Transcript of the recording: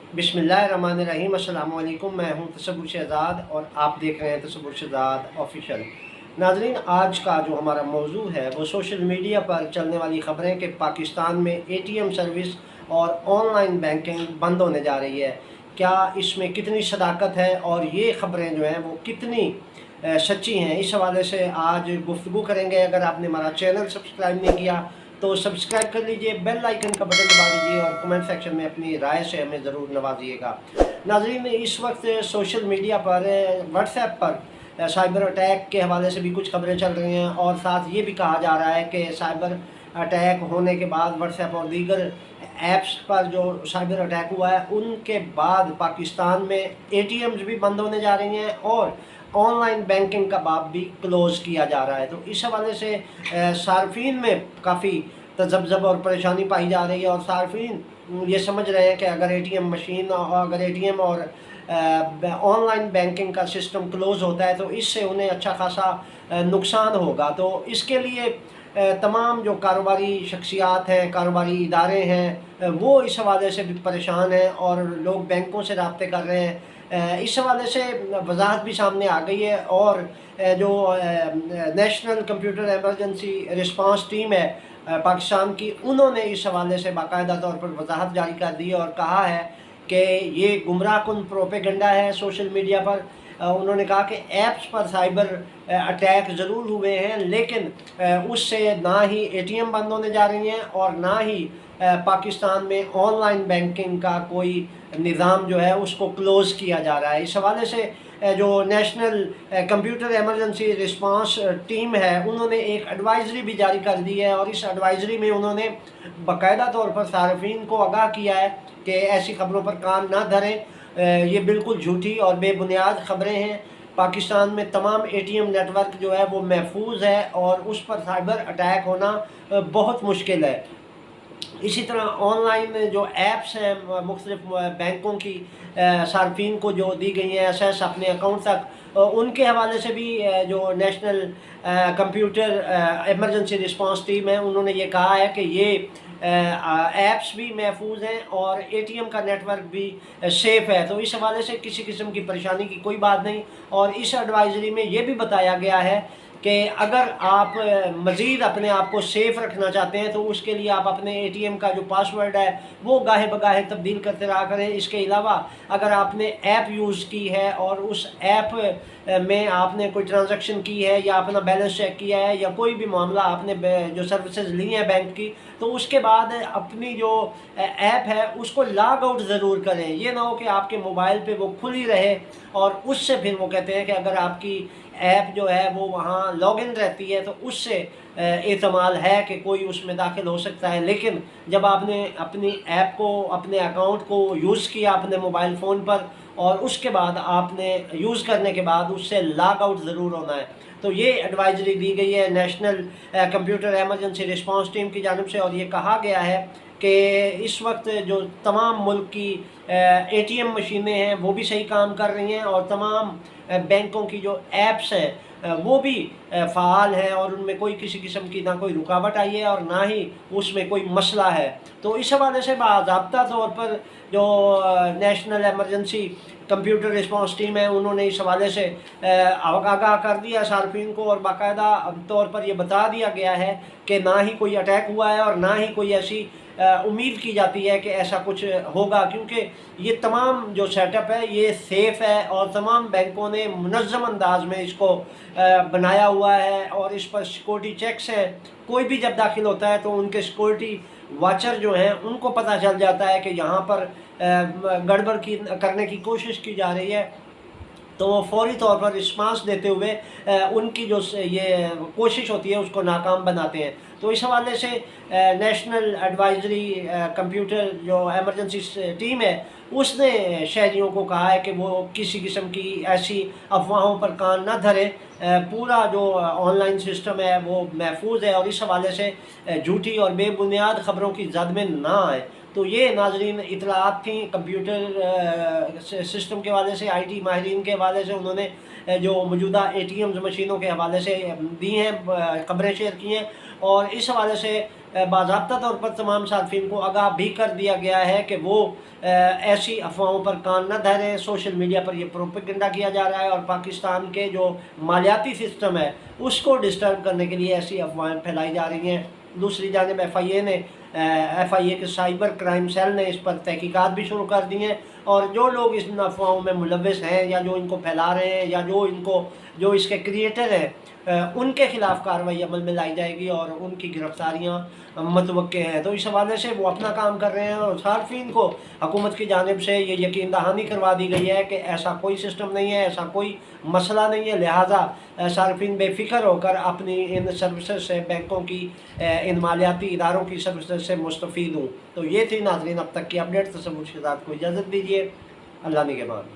बिस्मिल्लाहिर्रहमानिर्रहीम। अस्सलाम वालेकुम। मैं हूं तसव्वुर शहज़ाद और आप देख रहे हैं तसव्वुर शहज़ाद ऑफिशियल। नाज़रीन, आज का जो हमारा मौजू है वो सोशल मीडिया पर चलने वाली ख़बरें कि पाकिस्तान में एटीएम सर्विस और ऑनलाइन बैंकिंग बंद होने जा रही है। क्या इसमें कितनी सदाकत है और ये ख़बरें जो हैं वो कितनी सच्ची हैं, इस हवाले से आज गुफ्तगू करेंगे। अगर आपने हमारा चैनल सब्सक्राइब नहीं किया तो सब्सक्राइब कर लीजिए, बेल आइकन का बटन दबा दीजिए और कमेंट सेक्शन में अपनी राय से हमें ज़रूर नवाजिएगा। नाज़रीन, इस वक्त सोशल मीडिया पर व्हाट्सएप पर साइबर अटैक के हवाले से भी कुछ खबरें चल रही हैं और साथ ये भी कहा जा रहा है कि साइबर अटैक होने के बाद व्हाट्सएप और दीगर ऐप्स पर जो साइबर अटैक हुआ है उनके बाद पाकिस्तान में एटीएम्स भी बंद होने जा रही हैं और ऑनलाइन बैंकिंग का बाब भी क्लोज़ किया जा रहा है। तो इस हवाले से सार्फिन में काफ़ी तज़ब्ज़ब और परेशानी पाई जा रही है और सार्फिन ये समझ रहे हैं कि अगर एटीएम मशीन और अगर एटीएम और ऑनलाइन बैंकिंग का सिस्टम क्लोज़ होता है तो इससे उन्हें अच्छा खासा नुकसान होगा। तो इसके लिए तमाम जो कारोबारी शख्सियात हैं, कारोबारी इदारे हैं, वो इस हवाले से भी परेशान हैं और लोग बैंकों से राब्ते कर रहे हैं। इस हवाले से वजाहत भी सामने आ गई है और जो national computer emergency response team है पाकिस्तान की, उन्होंने इस हवाले से बाकायदा तौर पर वजाहत जारी कर दी है और कहा है कि ये गुमराह कुन प्रोपेगेंडा है सोशल मीडिया पर। उन्होंने कहा कि ऐप्स पर साइबर अटैक ज़रूर हुए हैं, लेकिन उससे ना ही एटीएम बंद होने जा रही हैं और ना ही पाकिस्तान में ऑनलाइन बैंकिंग का कोई निज़ाम जो है उसको क्लोज़ किया जा रहा है। इस हवाले से जो national computer emergency response team है उन्होंने एक एडवाइज़री भी जारी कर दी है और इस एडवाइज़री में उन्होंने बाकायदा तौर पर सार्फिन को आगाह किया है कि ऐसी ख़बरों पर कान ना धरें। ये बिल्कुल झूठी और बेबुनियाद ख़बरें हैं। पाकिस्तान में तमाम एटीएम नेटवर्क जो है वो महफूज है और उस पर साइबर अटैक होना बहुत मुश्किल है। इसी तरह ऑनलाइन जो ऐप्स हैं मुख्तलिफ बैंकों की सार्फिन को जो दी गई हैं एक्सेस अपने अकाउंट तक, उनके हवाले से भी जो national computer emergency response team है उन्होंने ये कहा है कि ये ऐप्स भी महफूज हैं और एटीएम का नेटवर्क भी सेफ़ है। तो इस हवाले से किसी किस्म की परेशानी की कोई बात नहीं। और इस एडवाइज़री में ये भी बताया गया है कि अगर आप मज़ीद अपने आप को सेफ़ रखना चाहते हैं तो उसके लिए आप अपने एटीएम का जो पासवर्ड है वो गाहे बगाहे तब्दील करते रहा करें। इसके अलावा अगर आपने ऐप यूज़ की है और उस ऐप में आपने कोई ट्रांजैक्शन की है या अपना बैलेंस चेक किया है या कोई भी मामला आपने जो सर्विसेज ली हैं बैंक की, तो उसके बाद अपनी जो ऐप है उसको लॉग आउट ज़रूर करें। ये ना हो कि आपके मोबाइल पे वो खुली रहे और उससे फिर वो कहते हैं कि अगर आपकी ऐप जो है वो वहाँ लॉगिन रहती है तो उससे एहतमाल है कि कोई उसमें दाखिल हो सकता है। लेकिन जब आपने अपनी ऐप को, अपने अकाउंट को यूज़ किया अपने मोबाइल फ़ोन पर और उसके बाद आपने यूज़ करने के बाद उससे लॉग आउट ज़रूर होना है। तो ये एडवाइज़री दी गई है national computer emergency response team की जानिब से और ये कहा गया है कि इस वक्त जो तमाम मुल्क की एटीएम मशीनें हैं वो भी सही काम कर रही हैं और तमाम बैंकों की जो ऐप्स हैं वो भी फ़ाल हैं और उनमें कोई किसी किस्म की ना कोई रुकावट आई है और ना ही उसमें कोई मसला है। तो इस हवाले से बाज़ाब्ता तौर पर जो national emergency computer response team है उन्होंने इस हवाले से आगाह कर दिया सार्फिन को और बाकायदा तौर पर ये बता दिया गया है कि ना ही कोई अटैक हुआ है और ना ही कोई ऐसी उम्मीद की जाती है कि ऐसा कुछ होगा, क्योंकि ये तमाम जो सेटअप है ये सेफ़ है और तमाम बैंकों ने मुनज़्ज़म अंदाज में इसको बनाया हुआ है और इस पर सिक्योरिटी चेक्स हैं। कोई भी जब दाखिल होता है तो उनके सिक्योरिटी वाचर जो हैं उनको पता चल जाता है कि यहाँ पर गड़बड़ की करने की कोशिश की जा रही है, तो वो फौरी तौर पर रिस्पांस देते हुए उनकी जो ये कोशिश होती है उसको नाकाम बनाते हैं। तो इस हवाले से नेशनल एडवाइज़री कंप्यूटर जो एमरजेंसी टीम है उसने शहरियों को कहा है कि वो किसी किस्म की ऐसी अफवाहों पर कान न धरें। पूरा जो ऑनलाइन सिस्टम है वो महफूज है और इस हवाले से झूठी और बेबुनियाद ख़बरों की जद में ना आए। तो ये नाजरीन इतलात थी कंप्यूटर सिस्टम के हवाले से, आईटी माहिरीन के हवाले से उन्होंने जो मौजूदा एटीएम मशीनों के हवाले से दी हैं, ख़बरें शेयर की हैं और इस हवाले से बाज़ाब्ता तौर पर तमाम सार्फिन को आगाह भी कर दिया गया है कि वो ऐसी अफवाहों पर कान न धरें। सोशल मीडिया पर ये प्रोपेगेंडा किया जा रहा है और पाकिस्तान के जो मालियाती सिस्टम है उसको डिस्टर्ब करने के लिए ऐसी अफवाहें फैलाई जा रही हैं। दूसरी जानिब FIA के साइबर क्राइम सेल ने इस पर तहकीकात भी शुरू कर दी हैं और जो लोग इन अफवाहों में मुलव्वस हैं या जो इनको फैला रहे हैं या जो इसके क्रिएटर हैं उनके ख़िलाफ़ कार्रवाई अमल में लाई जाएगी और उनकी गिरफ़्तारियाँ मतवक्के हैं। तो इस हवाले से वो अपना काम कर रहे हैं और सार्फिन को हुकूमत की जानिब से ये यकीन दहानी करवा दी गई है कि ऐसा कोई सिस्टम नहीं है, ऐसा कोई मसला नहीं है। लिहाजा सार्फिन बेफ़िक्र होकर अपनी इन सर्विसेज से, बैंकों की, इन मालियाती इदारों की सर्विसेज से मुस्तफ़ीद हूँ। तो ये थी नाज़रीन अब तक की अपडेट। तसव्वुर शहज़ाद को इजाज़त दीजिए। अल्लाह निगहबान।